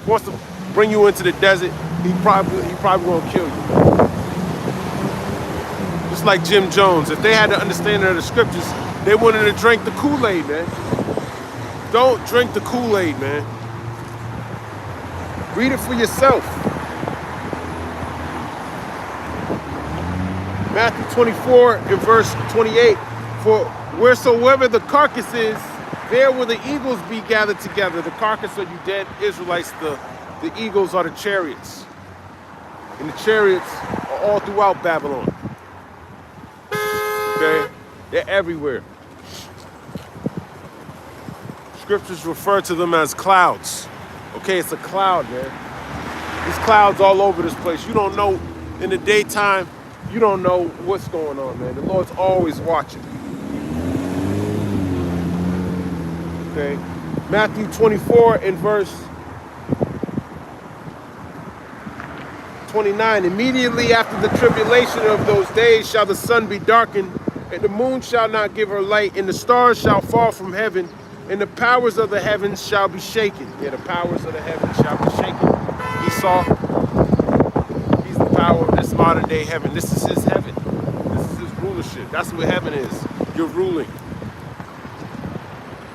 He wants to bring you into the desert, he probably going to kill you. Just like Jim Jones, if they had the understanding of the scriptures, they wanted to drink the Kool-Aid, man. Don't drink the Kool-Aid, man. Read it for yourself. Matthew 24 and verse 28. For wheresoever the carcass is, there will the eagles be gathered together. The carcass of you dead Israelites, the eagles are the chariots. And the chariots are all throughout Babylon. Okay? They're everywhere. Scriptures refer to them as clouds. Okay, it's a cloud, man. These clouds all over this place. You don't know in the daytime, you don't know what's going on, man. The Lord's always watching. Okay. Matthew 24 and verse 29. Immediately after the tribulation of those days shall the sun be darkened, and the moon shall not give her light, and the stars shall fall from heaven, and the powers of the heavens shall be shaken. Yeah, the powers of the heavens shall be shaken. Esau, he's the power of this modern day heaven. This is his heaven. This is his rulership. That's what heaven is. You're ruling.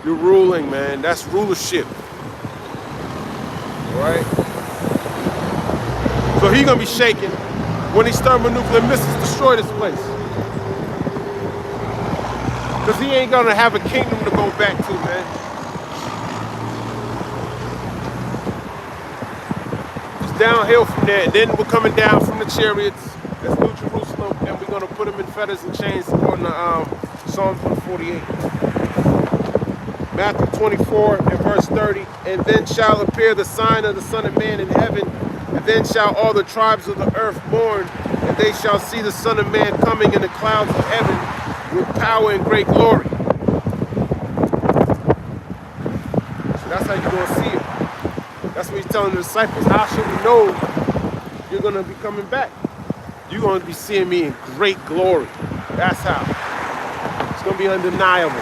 You're ruling, man. That's rulership. All right? So he's going to be shaken when these thermonuclear missiles destroy this place. Because he ain't going to have a kingdom to go back to, man. It's downhill from there. And then we're coming down from the chariots. That's New Jerusalem. And we're going to put them in fetters and chains according to Psalm 148. Matthew 24 and verse 30. And then shall appear the sign of the Son of Man in heaven. And then shall all the tribes of the earth mourn. And they shall see the Son of Man coming in the clouds of heaven with power and great glory. So that's how you're going to see it. That's what he's telling the disciples. How should we know you're going to be coming back? You're going to be seeing me in great glory. That's how. It's going to be undeniable.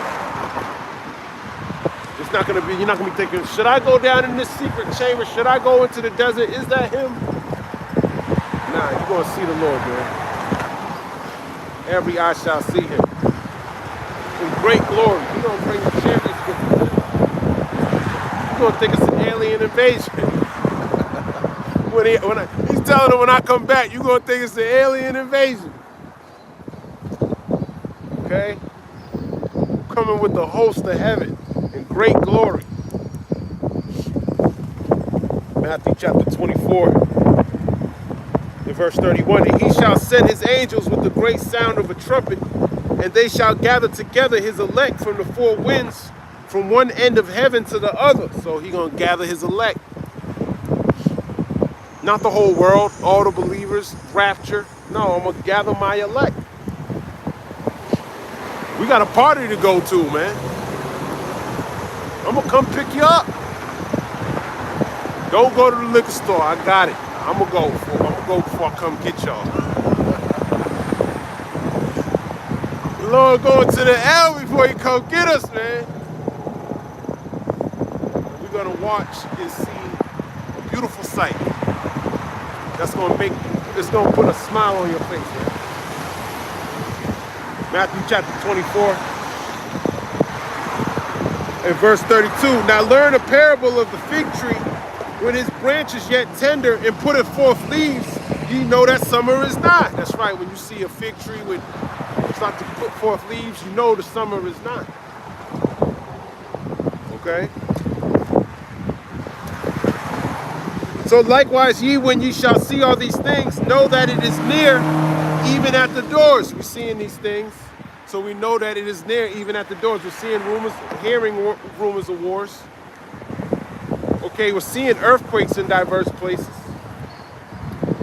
It's not going to be, you're not going to be thinking, should I go down in this secret chamber? Should I go into the desert? Is that him? Nah, you're going to see the Lord, man. Every eye shall see him. In great glory. You're going to bring the chariots with you. You're going to think it's an alien invasion. He's telling them when I come back, you're going to think it's an alien invasion. Okay? Coming with the host of heaven in great glory. Matthew chapter 24. In verse 31, and he shall send his angels with the great sound of a trumpet, and they shall gather together his elect from the four winds, from one end of heaven to the other. So he's going to gather his elect. Not the whole world, all the believers, rapture. No, I'm going to gather my elect. We got a party to go to, man. I'm going to come pick you up. Don't go to the liquor store. I got it. I'm going to go before I come get y'all. The Lord going to the L before he come get us, man. We're going to watch and see a beautiful sight. That's going to it's going to put a smile on your face, man. Matthew chapter 24. In verse 32, now learn a parable of the fig tree. When his branch is yet tender and putteth forth leaves, ye know that summer is nigh. That's right. When you see a fig tree with start to put forth leaves, you know the summer is nigh. Okay. So likewise, ye, when ye shall see all these things, know that it is near, even at the doors. We're seeing these things, so we know that it is near, even at the doors. We're seeing rumors, hearing rumors of wars. Okay, we're seeing earthquakes in diverse places.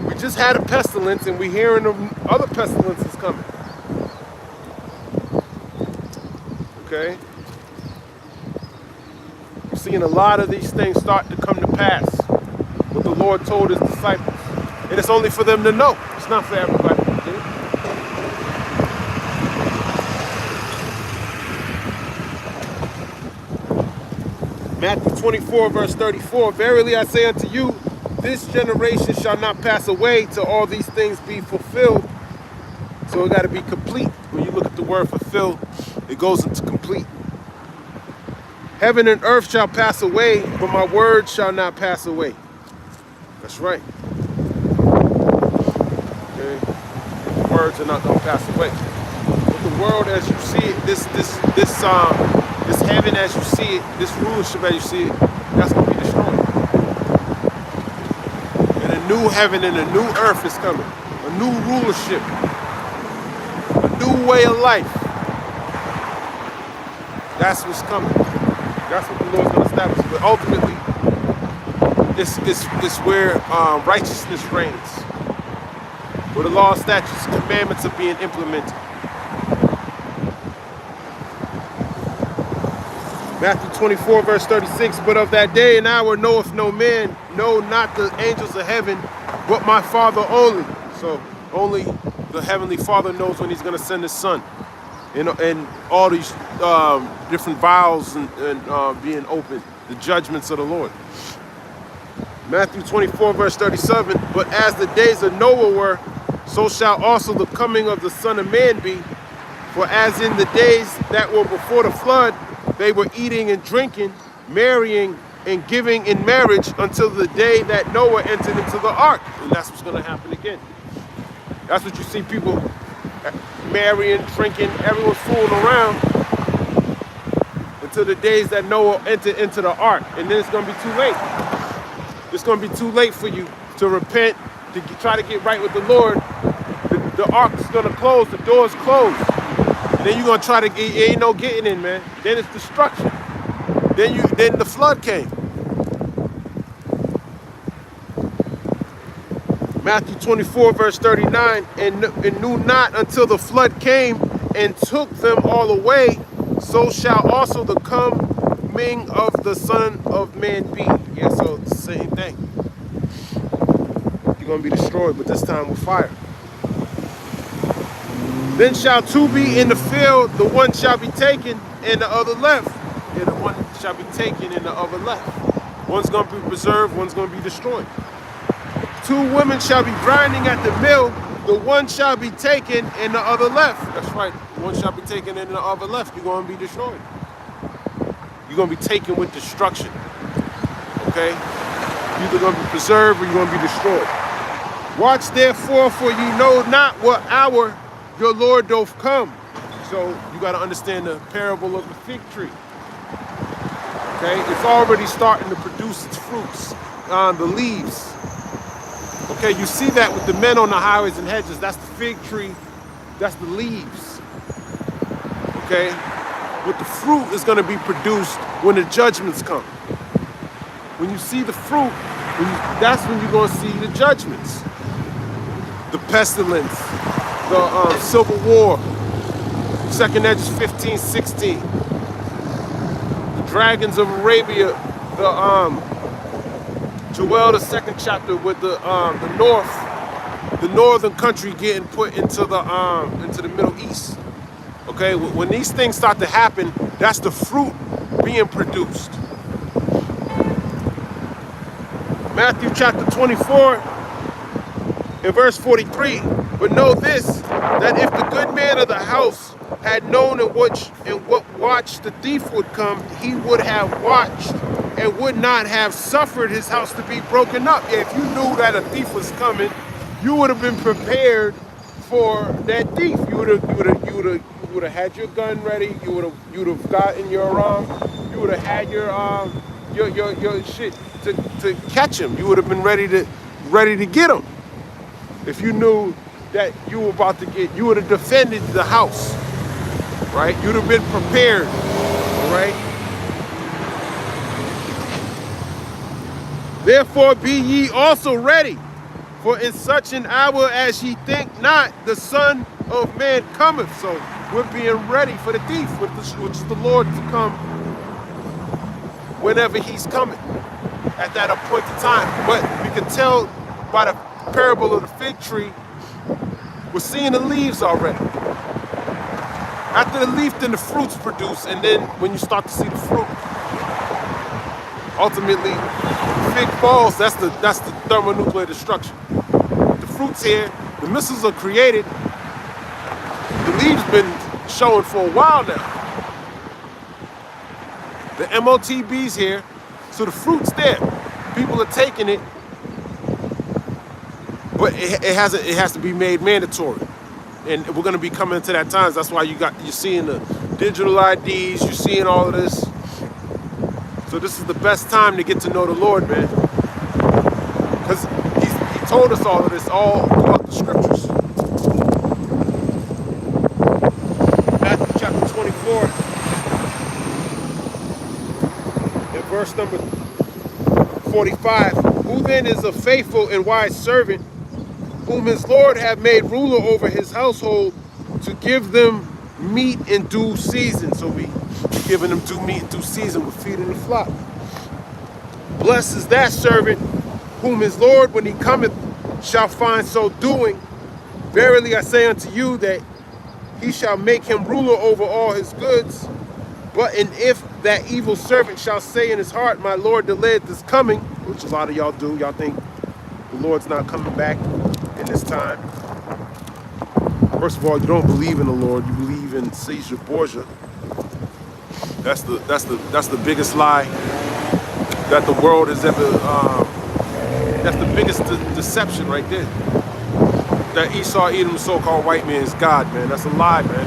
We just had a pestilence, and we're hearing of other pestilences coming. Okay? We're seeing a lot of these things start to come to pass. What the Lord told his disciples. And it's only for them to know. It's not for everybody to do. Matthew 24, verse 34. Verily I say unto you, this generation shall not pass away till all these things be fulfilled. So it got to be complete. When you look at the word fulfill, it goes into complete. Heaven and earth shall pass away, but my word shall not pass away. That's right. Okay. Words are not going to pass away. But the world as you see it, this heaven as you see it, this rulership as you see it, that's going to be destroyed. And a new heaven and a new earth is coming. A new rulership. A new way of life. That's what's coming. That's what the Lord's going to establish. But ultimately, it's where righteousness reigns, where the law, statutes, and commandments are being implemented. Matthew 24, verse 36, but of that day and hour knoweth no man, no, not the angels of heaven, but my Father only. So only the Heavenly Father knows when he's going to send his Son. And all these different vials and being opened, the judgments of the Lord. Matthew 24, verse 37, but as the days of Noah were, so shall also the coming of the Son of Man be. For as in the days that were before the flood, they were eating and drinking, marrying and giving in marriage until the day that Noah entered into the ark. And that's what's going to happen again. That's what you see people marrying, drinking, everyone's fooling around until the days that Noah entered into the ark. And then it's going to be too late. It's going to be too late for you to repent, to try to get right with the Lord. The ark is going to close, the door's closed. And then you're going to try to get, ain't no getting in, man. Then it's destruction. Then the flood came. Matthew 24, verse 39, and knew not until the flood came and took them all away, so shall also the coming of the Son of Man be. Yeah, so it's the same thing. You're going to be destroyed, but this time with fire. Then shall two be in the field, the one shall be taken and the other left. And the one shall be taken and the other left. One's going to be preserved, one's going to be destroyed. Two women shall be grinding at the mill, the one shall be taken and the other left. That's right, one shall be taken and the other left. You're going to be destroyed. You're going to be taken with destruction. Okay? You're either going to be preserved or you're going to be destroyed. Watch therefore, for ye know not what hour your Lord doth come. So you got to understand the parable of the fig tree. Okay? It's already starting to produce its fruits on the leaves. Okay, you see that with the men on the highways and hedges. That's the fig tree. That's the leaves. Okay? But the fruit is going to be produced when the judgments come. When you see the fruit, that's when you're going to see the judgments. The pestilence, the civil war, 2nd Esdras 15:16. The dragons of Arabia, Joel, the 2nd chapter, with the northern country getting put into the Middle East. Okay, when these things start to happen, that's the fruit being produced. Matthew chapter 24 and verse 43. But know this, that if the good man of the house had known in what watched the thief would come, he would have watched and would not have suffered his house to be broken up. If you knew that a thief was coming, you would have been prepared for that thief. You would have had your gun ready. You would have gotten your you would have had your shit to catch him. You would have been ready to get him. If you knew that you were about to get, you would have defended the house, right? You'd have been prepared, right? Therefore be ye also ready, for in such an hour as ye think not, the Son of Man cometh. So we're being ready for the thief, which is the Lord, to come whenever he's coming at that appointed time. But we can tell by the parable of the fig tree, we're seeing the leaves already. After the leaf, then the fruits produce, and then when you start to see the fruit, ultimately, fig falls. That's the thermonuclear destruction. The fruit's here. The missiles are created. The leaves been showing for a while now. The MOTB's here, so the fruit's there. People are taking it, but it has to be made mandatory. And we're gonna be coming to that times. That's why you're seeing the digital IDs. You're seeing all of this. So this is the best time to get to know the Lord, man, because he told us all of this all throughout the scriptures. Matthew chapter 24, and verse number 45. Who then is a faithful and wise servant, whom his Lord hath made ruler over his household, to give them meat in due season? So we giving them due meat in due season, we're feeding the flock. Blessed is that servant whom his Lord, when he cometh, shall find so doing. Verily I say unto you, that he shall make him ruler over all his goods. But and if that evil servant shall say in his heart, my Lord delayeth his coming, which a lot of y'all do, y'all think the Lord's not coming back in this time. First of all, you don't believe in the Lord, you believe in Caesar Borgia. That's the biggest lie that the world has ever. That's the biggest deception right there. That Esau, Edom, so-called white man, is God, man. That's a lie, man.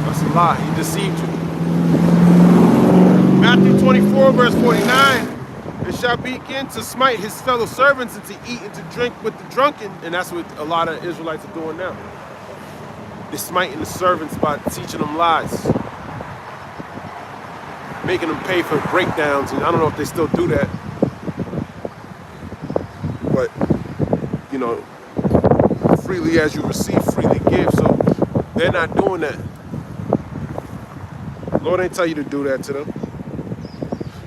That's a lie. He deceived you. Matthew 24, verse 49. And shall begin to smite his fellow servants, and to eat and to drink with the drunken. And that's what a lot of Israelites are doing now. They're smiting the servants by teaching them lies, making them pay for breakdowns. And I don't know if they still do that, but you know, freely as you receive, freely give. So they're not doing that. Lord ain't tell you to do that to them.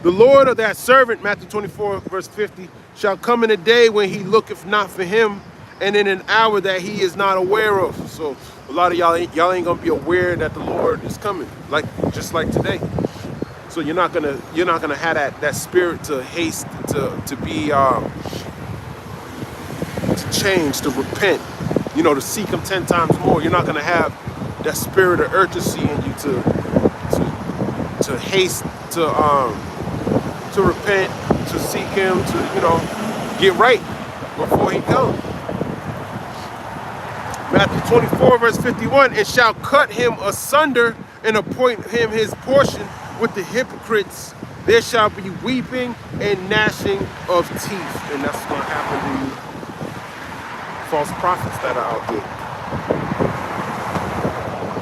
The Lord of that servant, Matthew 24, verse 50, shall come in a day when he looketh not for him, and in an hour that he is not aware of. So a lot of y'all ain't gonna be aware that the Lord is coming, just like today. So you're not gonna have that spirit to haste, to be to change, to repent, to seek him 10 times more. You're not gonna have that spirit of urgency in you to haste, to repent, to seek him, to get right before he comes. Matthew 24, verse 51, and shall cut him asunder and appoint him his portion with the hypocrites. There shall be weeping and gnashing of teeth. And that's going to happen to you false prophets that are out there.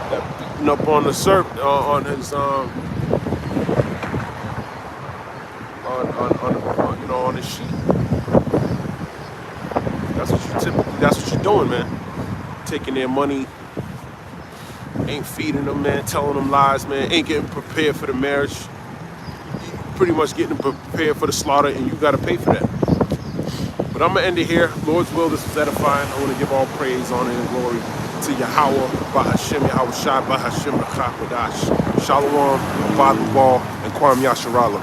That beating up on the serpent, on his on his sheep. That's what you're doing, man. Taking their money, ain't feeding them, man, telling them lies, man, ain't getting prepared for the marriage. Pretty much getting them prepared for the slaughter, and you gotta pay for that. But I'm gonna end it here. Lord's will, this was edifying. I want to give all praise, honor, and glory to Yahweh, Bahashem, Yahweh Shai, Bahashem, B'chak Wadash, Shalom, Badu Ball, and Kwam Yasharallah.